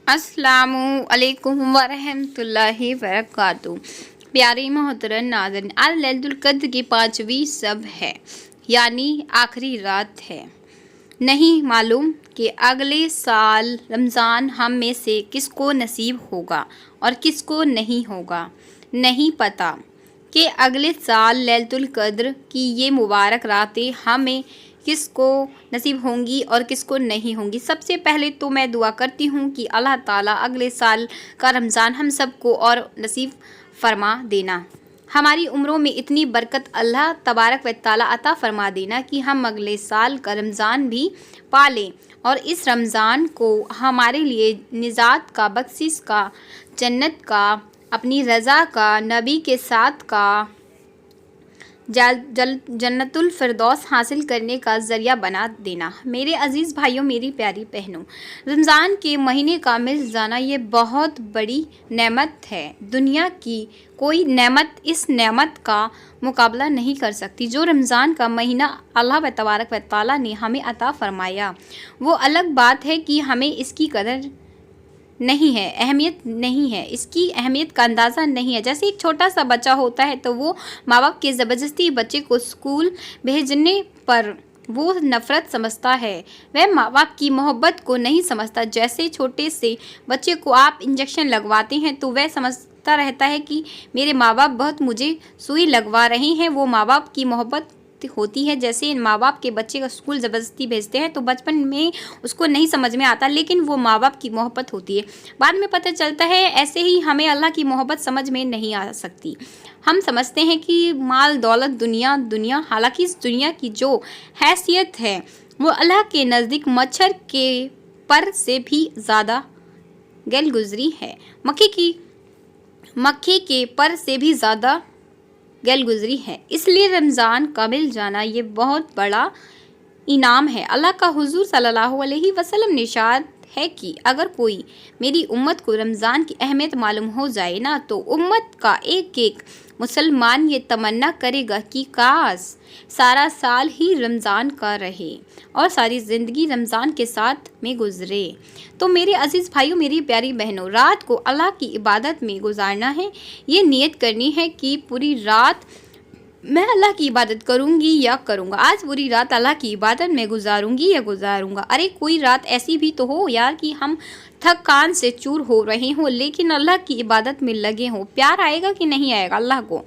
अस्सलामु अलैकुम वरहमतुल्लाहि वबरकातुहू। प्यारी मोहतरम नाज़रीन, आज लैलतुल क़द्र की 5वीं शब है, यानी आखिरी रात है। नहीं मालूम कि अगले साल रमज़ान हम में से किसको नसीब होगा और किसको नहीं होगा। नहीं पता कि अगले साल लैलतुल क़द्र की ये मुबारक रातें हमें किसको नसीब होंगी और किसको नहीं होंगी। सबसे पहले तो मैं दुआ करती हूँ कि अल्लाह ताला अगले साल का रमज़ान हम सबको और नसीब फरमा देना। हमारी उम्रों में इतनी बरकत अल्लाह तबारक व ताला अता फरमा देना कि हम अगले साल का रमज़ान भी पा लें और इस रमज़ान को हमारे लिए निजात का, बख्शिश का, जन्नत का, अपनी रज़ा का, नबी के साथ का, जन्नतुल फिरदौस हासिल करने का ज़रिया बना देना। मेरे अज़ीज़ भाइयों, मेरी प्यारी बहनों, रमज़ान के महीने का मिल जाना ये बहुत बड़ी नेमत है। दुनिया की कोई नेमत इस नेमत का मुकाबला नहीं कर सकती जो रमज़ान का महीना अल्लाह तबारक व तआला ने हमें अता फ़रमाया। वो अलग बात है कि हमें इसकी कदर नहीं है, अहमियत नहीं है, इसकी अहमियत का अंदाज़ा नहीं है। जैसे एक छोटा सा बच्चा होता है तो वो माँ बाप के ज़बरदस्ती बच्चे को स्कूल भेजने पर वो नफ़रत समझता है, वह माँ बाप की मोहब्बत को नहीं समझता। जैसे छोटे से बच्चे को आप इंजेक्शन लगवाते हैं तो वह समझता रहता है कि मेरे माँ बाप बहुत मुझे सुई लगवा रहे हैं, वो माँ बाप की मोहब्बत होती है। जैसे माँ बाप के बच्चे का स्कूल ज़बरदस्ती भेजते हैं तो बचपन में उसको नहीं समझ में आता, लेकिन वो माँ बाप की मोहब्बत होती है, बाद में पता चलता है। ऐसे ही हमें अल्लाह की मोहब्बत समझ में नहीं आ सकती। हम समझते हैं कि माल दौलत दुनिया, हालांकि इस दुनिया की जो हैसियत है वो अल्लाह के नज़दीक मच्छर के पर से भी ज़्यादा गैल गुजरी है, मक्खी के पर से भी ज़्यादा गैल गुजरी है। इसलिए रमज़ान का मिल जाना ये बहुत बड़ा इनाम है। अल्लाह का हुजूर सल्लल्लाहु अलैहि वसल्लम ने इरशाद है कि अगर कोई मेरी उम्मत को रमज़ान की अहमियत मालूम हो जाए ना तो उम्मत का एक एक मुसलमान ये तमन्ना करेगा कि काश सारा साल ही रमज़ान का रहे और सारी ज़िंदगी रमज़ान के साथ में गुजरे। तो मेरे अज़ीज़ भाइयों, मेरी प्यारी बहनों, रात को अल्लाह की इबादत में गुजारना है। ये नियत करनी है कि पूरी रात मैं अल्लाह की इबादत करूँगी या करूँगा, आज पूरी रात अल्लाह की इबादत में गुजारूँगी या गुजारूँगा। अरे कोई रात ऐसी भी तो हो यार कि हम थकान से चूर हो रहे हों लेकिन अल्लाह की इबादत में लगे हों। प्यार आएगा कि नहीं आएगा अल्लाह को।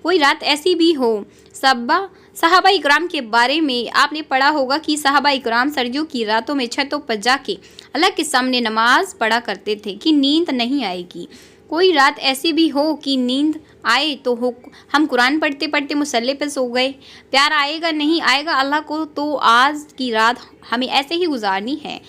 कोई रात ऐसी भी हो। सहाबा इकराम के बारे में आपने पढ़ा होगा कि सहाबा इकराम सर्दियों की रातों में छतों पर जाके अल्लाह के सामने नमाज पढ़ा करते थे कि नींद नहीं आएगी। कोई रात ऐसी भी हो कि नींद आए तो हम कुरान पढ़ते पढ़ते मुसल्ले पे सो गए। प्यार आएगा नहीं आएगा अल्लाह को, तो आज की रात हमें ऐसे ही गुजारनी है।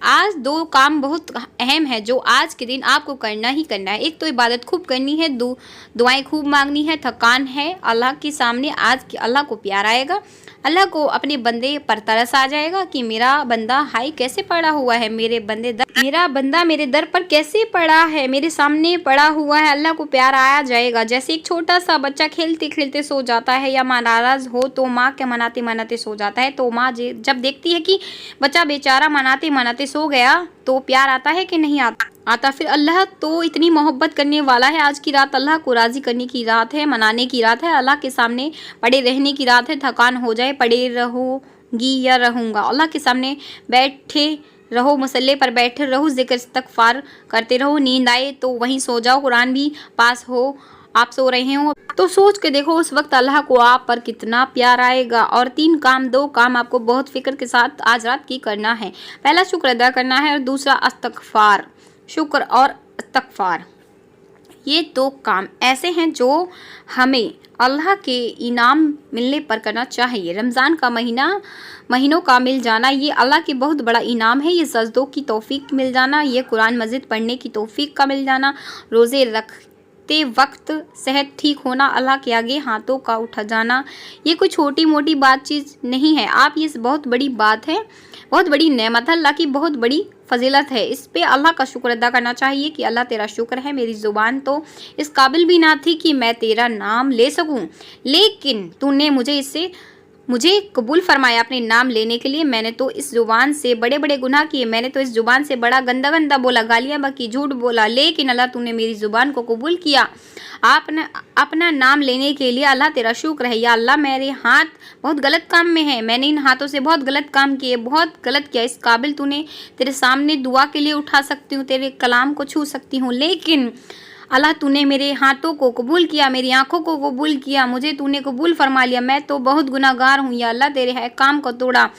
आज दो काम बहुत अहम है जो आज के दिन आपको करना ही करना है। एक तो इबादत खूब करनी है, दुआएं खूब मांगनी है। थकान है अल्लाह के सामने, आज अल्लाह को प्यार आएगा, अल्लाह को अपने बंदे पर तरस आ जाएगा कि मेरा बंदा हाय कैसे पड़ा हुआ है, मेरा बंदा मेरे दर पर कैसे पड़ा है, मेरे सामने पड़ा हुआ है। अल्लाह को प्यार आ जाएगा। जैसे एक छोटा सा बच्चा खेलते खेलते सो जाता है या माँ नाराज़ हो तो माँ के मनाते मनाते सो जाता है, तो माँ जब देखती है कि बच्चा बेचारा मनाते मनाते सो गया तो प्यार आता है कि नहीं आता। फिर अल्लाह तो इतनी मोहब्बत करने वाला है। आज की रात अल्लाह को राज़ी करने की रात है, मनाने की रात है, अल्लाह के सामने पड़े रहने की रात है। थकान हो जाए, पड़े रहूँगी या रहूँगा, अल्लाह के सामने बैठे रहो, मुसल्ले पर बैठे रहो, ज़िक्र इस्तग़फ़ार करते रहो। नींद आए तो वहीं सो जाओ, कुरान भी पास हो, आप सो रहे हो तो सोच के देखो उस वक्त अल्लाह को आप पर कितना प्यार आएगा। और 2 काम आपको बहुत फिक्र के साथ आज रात की करना है। पहला शुक्र अदा करना है और दूसरा इस्तग़फ़ार। शुक्र और इस्तग़फ़ार ये 2 काम ऐसे हैं जो हमें अल्लाह के इनाम मिलने पर करना चाहिए। रमज़ान का महीनों का मिल जाना ये अल्लाह की बहुत बड़ा इनाम है। ये सजदों की तौफीक मिल जाना, ये कुरान मजीद पढ़ने की तौफीक का मिल जाना, रोज़े रखते वक्त सेहत ठीक होना, अल्लाह के आगे हाथों का उठा जाना, ये कोई छोटी मोटी चीज़ नहीं है। आप ये बहुत बड़ी बात है, बहुत बड़ी नेमत है, अल्लाह की बहुत बड़ी फजीलत है। इस पे अल्लाह का शुक्र अदा करना चाहिए कि अल्लाह तेरा शुक्र है, मेरी ज़ुबान तो इस काबिल भी ना थी कि मैं तेरा नाम ले सकूं, लेकिन तूने मुझे इससे मुझे कबूल फरमाया अपने नाम लेने के लिए। मैंने तो इस ज़ुबान से बड़े बड़े गुनाह किए, मैंने तो इस ज़ुबान से बड़ा गंदा गंदा बोला, गालियाँ बकी, झूठ बोला, लेकिन अल्लाह तूने मेरी ज़ुबान को कबूल किया। आपने अपना नाम लेने के लिए अल्लाह तेरा शुक्र है। या अल्लाह मेरे हाथ बहुत गलत काम में है, मैंने इन हाथों से बहुत गलत काम किए, बहुत गलत किया। इस काबिल तूने तेरे सामने दुआ के लिए उठा सकती हूँ, तेरे कलाम को छू सकती हूँ, लेकिन अल्लाह तूने मेरे हाथों को कबूल किया, मेरी आंखों को कबूल किया, मुझे तूने कबूल फरमा लिया। मैं तो बहुत गुनाहगार हूँ। या अल्लाह तेरे अहकाम को तोड़ा,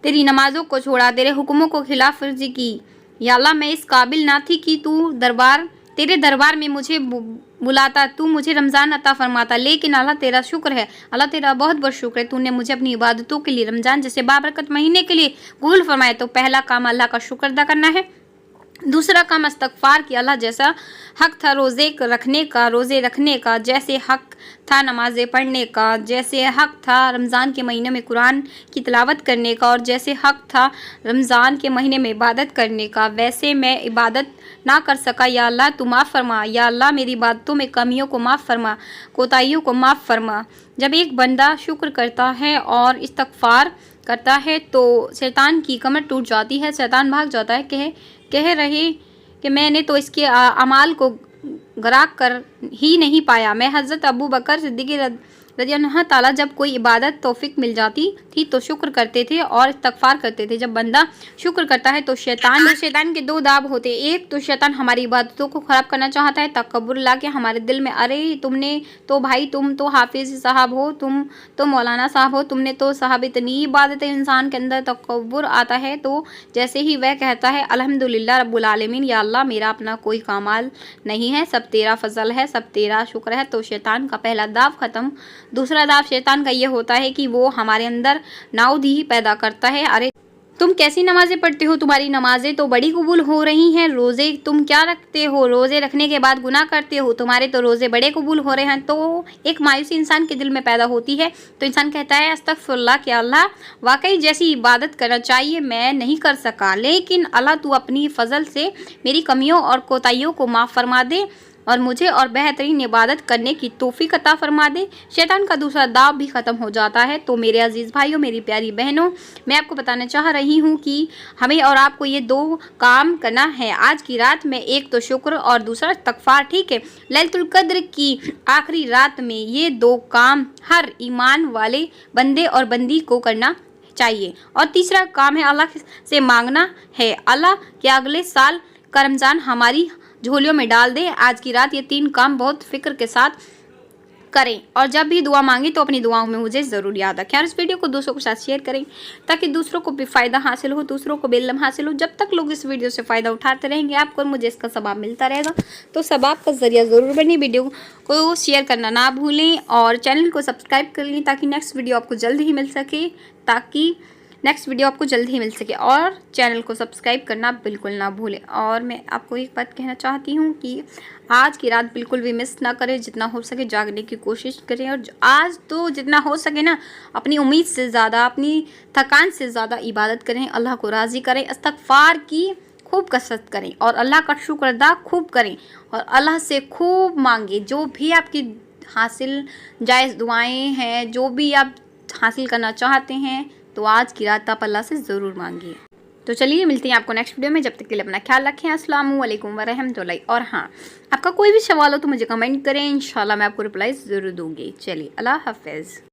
तेरी नमाज़ों को छोड़ा, तेरे हुक्मों को खिलाफ वर्जी की। या अल्लाह मैं इस काबिल ना थी कि तू तेरे दरबार में मुझे बुलाता, तू मुझे रमज़ान अता फरमाता, लेकिन अल्लाह तेरा शुक्र है, अल्लाह तेरा बहुत बहुत शुक्र है, तूने मुझे अपनी इबादतों के लिए रमज़ान जैसे बाबरकत महीने के लिए कबूल फरमाया। तो पहला काम अल्लाह का शुक्र अदा करना है। दूसरा काम इस्तग़फ़ार कि अल्लाह जैसा हक़ था रोज़े रखने का, जैसे हक़ था नमाज़ें पढ़ने का, जैसे हक़ था रमज़ान के महीने में कुरान की तिलावत करने का, और जैसे हक़ था रमज़ान के महीने में इबादत करने का, वैसे मैं इबादत ना कर सका। या अल्लाह तू माफ़ फरमा। या अल्लाह मेरी इबादतों में कमियों को माफ़ फरमा, कोताहियों को माफ़ फरमा। जब एक बंदा शुक्र करता है और इस्तग़फ़ार करता है तो शैतान की कमर टूट जाती है, शैतान भाग जाता है। कह रहे कि मैंने तो इसके अमाल को गराक कर ही नहीं पाया। मैं हज़रत अबू बकर सिद्दीक़ रज़ियल्लाहु ताला जब कोई इबादत तौफीक मिल जाती थी तो शुक्र करते थे और इस्तग़फ़ार करते थे। जब बंदा शुक्र करता है तो शैतान के दो दाव होते हैं। एक तो शैतान हमारी इबादतों को ख़राब करना चाहता है, तकब्बुर ला के हमारे दिल में, अरे तुमने तो भाई, तुम तो हाफिज़ साहब हो, तुम तो मौलाना साहब हो, तुमने तो साहब इतनी इबादत है। इंसान के अंदर तकब्बुर आता है तो जैसे ही वह कहता है अल्हम्दुलिल्लाह रब्बुल आलमीन, या अल्लाह मेरा अपना कोई कमाल नहीं है, सब तेरा फजल है, सब तेरा शुक्र है, तो शैतान का पहला दाव ख़त्म। दूसरा दाव शैतान का ये होता है कि वो हमारे अंदर नाउदी पैदा करता है, अरे तुम कैसी नमाज़ें पढ़ते हो, तुम्हारी नमाज़ें तो बड़ी कबूल हो रही हैं, रोज़े तुम क्या रखते हो, रोज़े रखने के बाद गुनाह करते हो, तुम्हारे तो रोज़े बड़े कबूल हो रहे हैं। तो एक मायूसी इंसान के दिल में पैदा होती है, तो इंसान कहता है अस्तग़फ़िरुल्लाह कि अल्लाह वाकई जैसी इबादत करना चाहिए मैं नहीं कर सका, लेकिन अल्लाह तू अपनी फ़ज़ल से मेरी कमियों और कोताहियों को माफ़ फरमा दे और मुझे और बेहतरीन इबादत करने की तौफीक अता फरमा दे। शैतान का दूसरा दाव भी ख़त्म हो जाता है। तो मेरे अजीज़ भाइयों, मेरी प्यारी बहनों, मैं आपको बताना चाह रही हूँ कि हमें और आपको ये दो काम करना है आज की रात में, एक तो शुक्र और दूसरा इस्तग़फ़ार, ठीक है। लैलतुल क़द्र की आखिरी रात में ये दो काम हर ईमान वाले बंदे और बंदी को करना चाहिए। और तीसरा काम है अल्लाह से मांगना है, अल्लाह के अगले साल का रमज़ान हमारी झोलियों में डाल दे। आज की रात ये तीन काम बहुत फिक्र के साथ करें और जब भी दुआ मांगे तो अपनी दुआओं में मुझे ज़रूर याद रखें। और इस वीडियो को दूसरों के साथ शेयर करें ताकि दूसरों को भी फ़ायदा हासिल हो, दूसरों को भी इल्म हासिल हो। जब तक लोग इस वीडियो से फ़ायदा उठाते रहेंगे आपको और मुझे इसका सवाब मिलता रहेगा, तो सवाब का ज़रिया ज़रूर बने। वीडियो को शेयर करना ना भूलें और चैनल को सब्सक्राइब कर लें ताकि नेक्स्ट वीडियो आपको जल्द ही मिल सके और चैनल को सब्सक्राइब करना बिल्कुल ना भूलें। और मैं आपको एक बात कहना चाहती हूँ कि आज की रात बिल्कुल भी मिस ना करें, जितना हो सके जागने की कोशिश करें और आज तो जितना हो सके ना अपनी उम्मीद से ज़्यादा, अपनी थकान से ज़्यादा इबादत करें, अल्लाह को राज़ी करें, इस्तग़फ़ार की खूब कसरत करें और अल्लाह का शुक्र अदा खूब करें और अल्लाह से खूब मांगे। जो भी आपकी हासिल जायज़ दुआएँ हैं, जो भी आप हासिल करना चाहते हैं, तो आज की रात आप अल्लाह से ज़रूर मांगिए। तो चलिए मिलते हैं आपको नेक्स्ट वीडियो में, जब तक के लिए अपना ख्याल रखें। अस्सलामु अलैकुम व रहमतुल्लाहि। और हाँ, आपका कोई भी सवाल हो तो मुझे कमेंट करें, इंशाल्लाह मैं आपको रिप्लाई ज़रूर दूँगी। चलिए, अल्लाह हाफ़िज़।